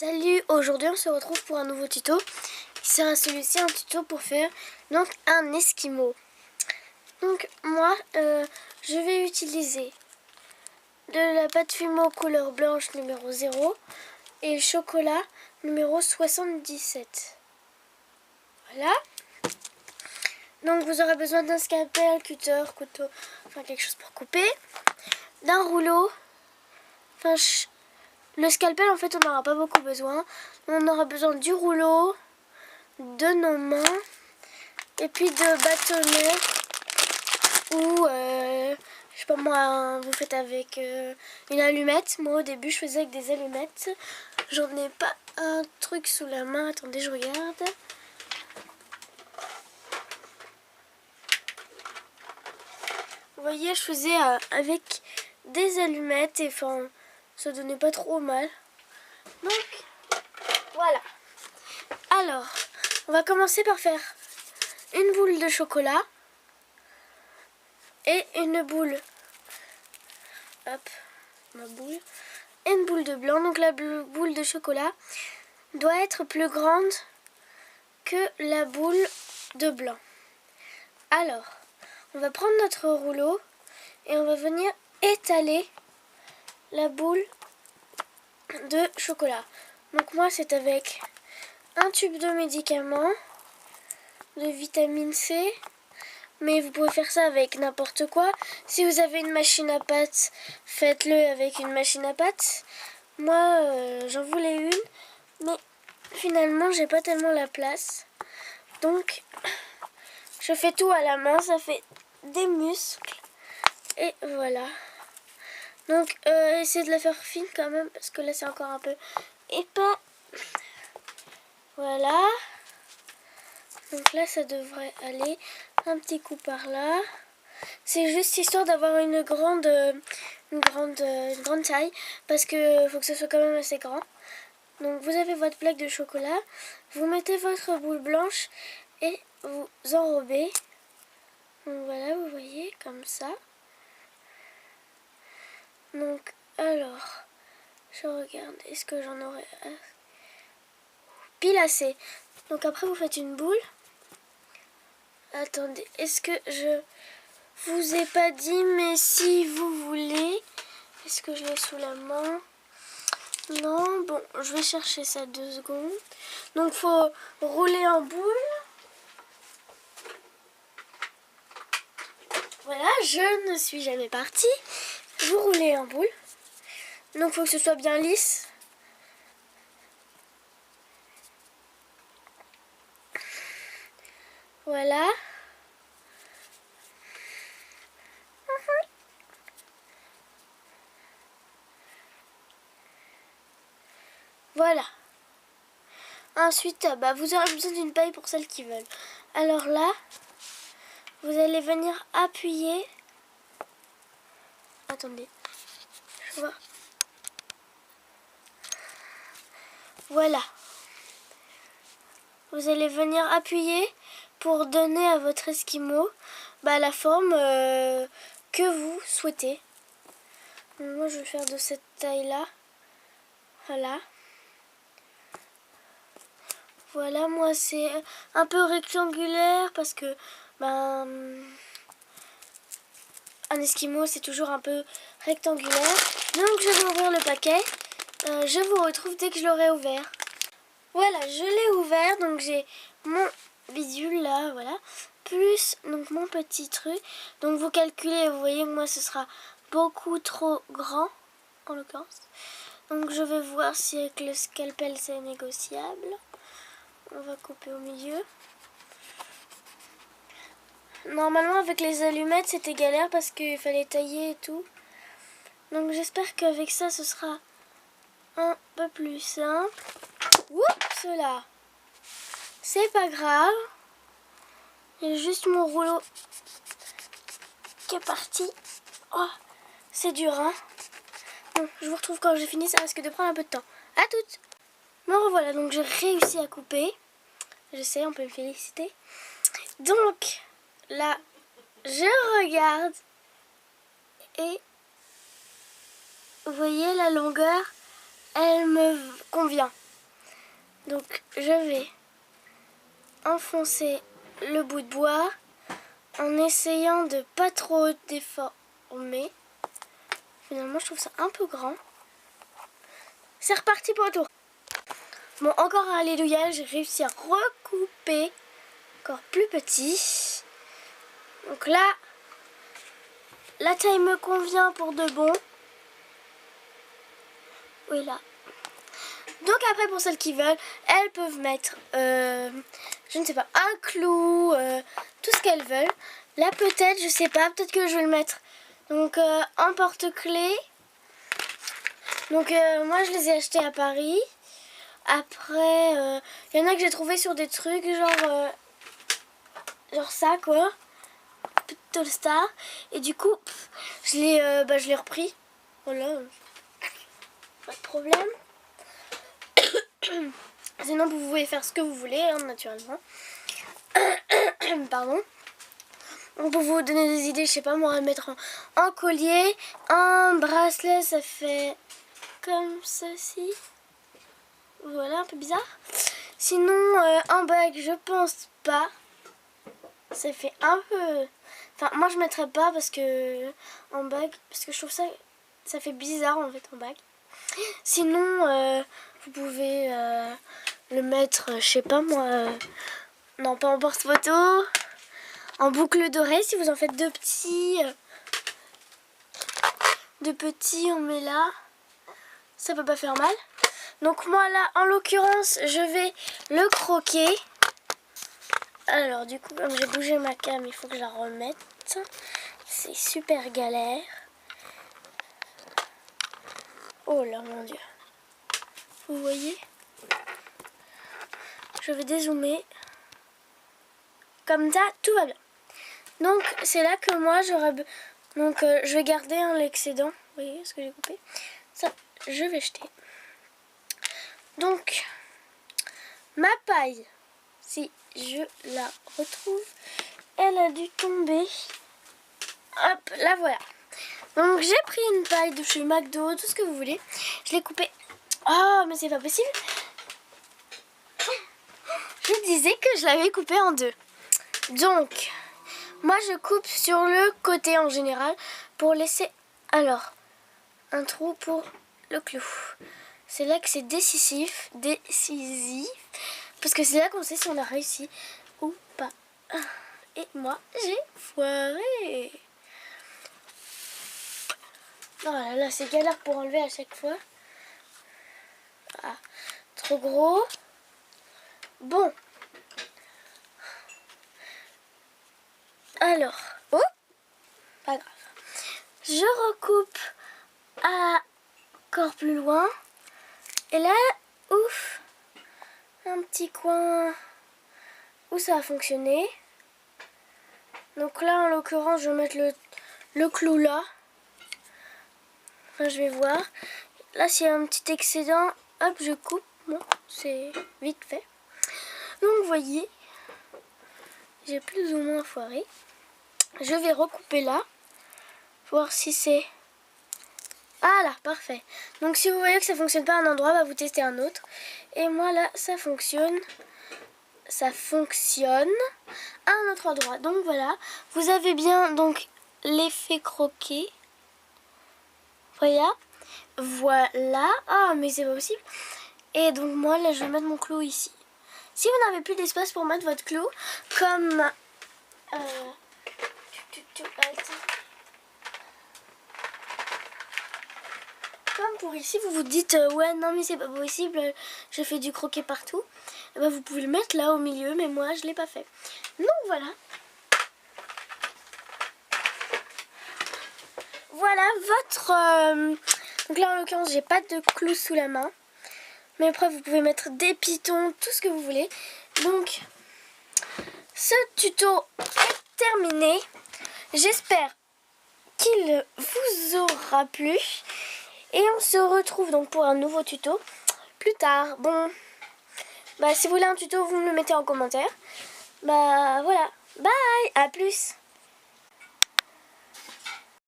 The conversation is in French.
Salut, aujourd'hui on se retrouve pour un nouveau tuto. C'est celui-ci un tuto pour faire donc un esquimau. Donc moi je vais utiliser de la pâte Fimo couleur blanche numéro 0 et le chocolat numéro 77. Voilà. Donc vous aurez besoin d'un scalpel, cutter, couteau, enfin quelque chose pour couper, d'un rouleau, enfin le scalpel en fait on n'aura pas beaucoup besoin. On aura besoin du rouleau, de nos mains et puis de bâtonnets ou je sais pas moi, vous faites avec une allumette. Moi au début je faisais avec des allumettes. J'en ai pas un truc sous la main, attendez je regarde. Vous voyez je faisais avec des allumettes et enfin ça donnait pas trop mal. Donc voilà. Alors, on va commencer par faire une boule de chocolat et une boule. Hop, ma boule. Et une boule de blanc. Donc la boule de chocolat doit être plus grande que la boule de blanc. Alors, on va prendre notre rouleau et on va venir étaler la boule de chocolat. Donc moi c'est avec un tube de médicaments, de vitamine C, mais vous pouvez faire ça avec n'importe quoi. Si vous avez une machine à pâte, faites-le avec une machine à pâte. Moi j'en voulais une, mais finalement j'ai pas tellement la place. Donc je fais tout à la main, ça fait des muscles. Et voilà. Donc essayez de la faire fine quand même, parce que là c'est encore un peu épais. Voilà. Donc là ça devrait aller. Un petit coup par là. C'est juste histoire d'avoir une grande taille, parce que faut que ce soit quand même assez grand. Donc vous avez votre plaque de chocolat, vous mettez votre boule blanche et vous enrobez. Donc voilà, vous voyez comme ça. Donc alors, je regarde, est-ce que j'en aurai pile assez. Donc après vous faites une boule. Attendez, est-ce que je vous ai pas dit, mais si vous voulez, est-ce que je l'ai sous la main? Non, bon, je vais chercher ça 2 secondes. Donc faut rouler en boule. Voilà, je ne suis jamais partie. Vous roulez en boule. Donc faut que ce soit bien lisse. Voilà. Voilà. Ensuite, vous aurez besoin d'une paille pour celles qui veulent. Alors là, vous allez venir appuyer. Attendez. Je vois. Voilà. Vous allez venir appuyer pour donner à votre esquimau la forme que vous souhaitez. Moi, je vais faire de cette taille-là. Voilà. Voilà, moi, c'est un peu rectangulaire parce que un esquimau, c'est toujours un peu rectangulaire. Donc, je vais ouvrir le paquet. Je vous retrouve dès que je l'aurai ouvert. Voilà, je l'ai ouvert. Donc, j'ai mon bidule là, voilà. Plus donc mon petit truc. Donc, vous calculez, vous voyez que moi, ce sera beaucoup trop grand, en l'occurrence. Donc, je vais voir si avec le scalpel, c'est négociable. On va couper au milieu. Normalement avec les allumettes c'était galère parce qu'il fallait tailler et tout. Donc j'espère qu'avec ça ce sera un peu plus simple. Oups là. C'est pas grave. Il y a juste mon rouleau qui est parti. Oh, c'est dur hein. Bon, je vous retrouve quand j'ai fini, ça risque de prendre un peu de temps. À toutes. Me revoilà, donc j'ai réussi à couper. Je sais, on peut me féliciter. Donc, là, je regarde. Et vous voyez, la longueur, elle me convient. Donc je vais enfoncer le bout de bois en essayant de pas trop déformer. Finalement je trouve ça un peu grand. C'est reparti pour le tour. Bon, encore un alléluia, j'ai réussi à recouper encore plus petit. Donc là, la taille me convient pour de bon. Oui, là. Donc après, pour celles qui veulent, elles peuvent mettre, je ne sais pas, un clou, tout ce qu'elles veulent. Là, peut-être, je sais pas, peut-être que je vais le mettre donc en porte-clés. Donc moi, je les ai achetés à Paris. Après, il y en a que j'ai trouvé sur des trucs genre ça, quoi. Tout Star. Et du coup, je l'ai repris. Voilà. Pas de problème. Sinon, vous pouvez faire ce que vous voulez, hein, naturellement. Pardon. On peut vous donner des idées, je sais pas moi, mettre en collier, en bracelet, ça fait comme ceci. Voilà, un peu bizarre. Sinon, en bague, je pense pas. Ça fait un peu... Enfin, moi je mettrais pas parce que en bague, parce que je trouve ça fait bizarre en fait en bague. Sinon, vous pouvez le mettre, je sais pas moi, non pas en porte-photo, en boucle d'oreille si vous en faites deux petits, on met là, ça peut pas faire mal. Donc moi là, en l'occurrence, je vais le croquer. Alors du coup, comme j'ai bougé ma cam, il faut que je la remette. C'est super galère. Oh là mon dieu. Vous voyez? Je vais dézoomer. Comme ça, tout va bien. Donc c'est là que moi j'aurais... Donc je vais garder l'excédent. Vous voyez ce que j'ai coupé? Ça, je vais jeter. Donc, ma paille, si je la retrouve, elle a dû tomber. Hop, la voilà. Donc j'ai pris une paille de chez McDo, tout ce que vous voulez. Je l'ai coupée. Oh, mais c'est pas possible. Je disais que je l'avais coupée en deux. Donc, moi je coupe sur le côté en général pour laisser, alors, un trou pour le clou. C'est là que c'est décisif, parce que c'est là qu'on sait si on a réussi ou pas. Et moi, j'ai foiré. Oh là là, c'est galère pour enlever à chaque fois. Ah, trop gros. Bon. Alors, oh, pas grave. Je recoupe encore plus loin. Et là, ouf, un petit coin où ça a fonctionné. Donc là, en l'occurrence, je vais mettre le clou là. Enfin, je vais voir. Là, s'il y a un petit excédent, hop, je coupe. Bon, c'est vite fait. Donc, vous voyez, j'ai plus ou moins foiré. Je vais recouper là, voir si c'est... Ah là, parfait. Donc si vous voyez que ça fonctionne pas à un endroit, bah, vous testez un autre. Et moi là, ça fonctionne. Ça fonctionne à un autre endroit. Donc voilà, vous avez bien donc l'effet croqué. Voilà. Voilà. Ah mais c'est pas possible. Et donc moi là, je vais mettre mon clou ici. Si vous n'avez plus d'espace pour mettre votre clou, comme... Comme pour ici, vous vous dites ouais non mais c'est pas possible, je fais du croquet partout. Et ben, vous pouvez le mettre là au milieu, mais moi je l'ai pas fait. Donc voilà. Voilà votre... Donc là en l'occurrence j'ai pas de clou sous la main. Mais après vous pouvez mettre des pitons, tout ce que vous voulez. Donc ce tuto est terminé. J'espère qu'il vous aura plu. Et on se retrouve donc pour un nouveau tuto plus tard. Bon, bah si vous voulez un tuto, vous me le mettez en commentaire. Bah voilà, bye, à plus.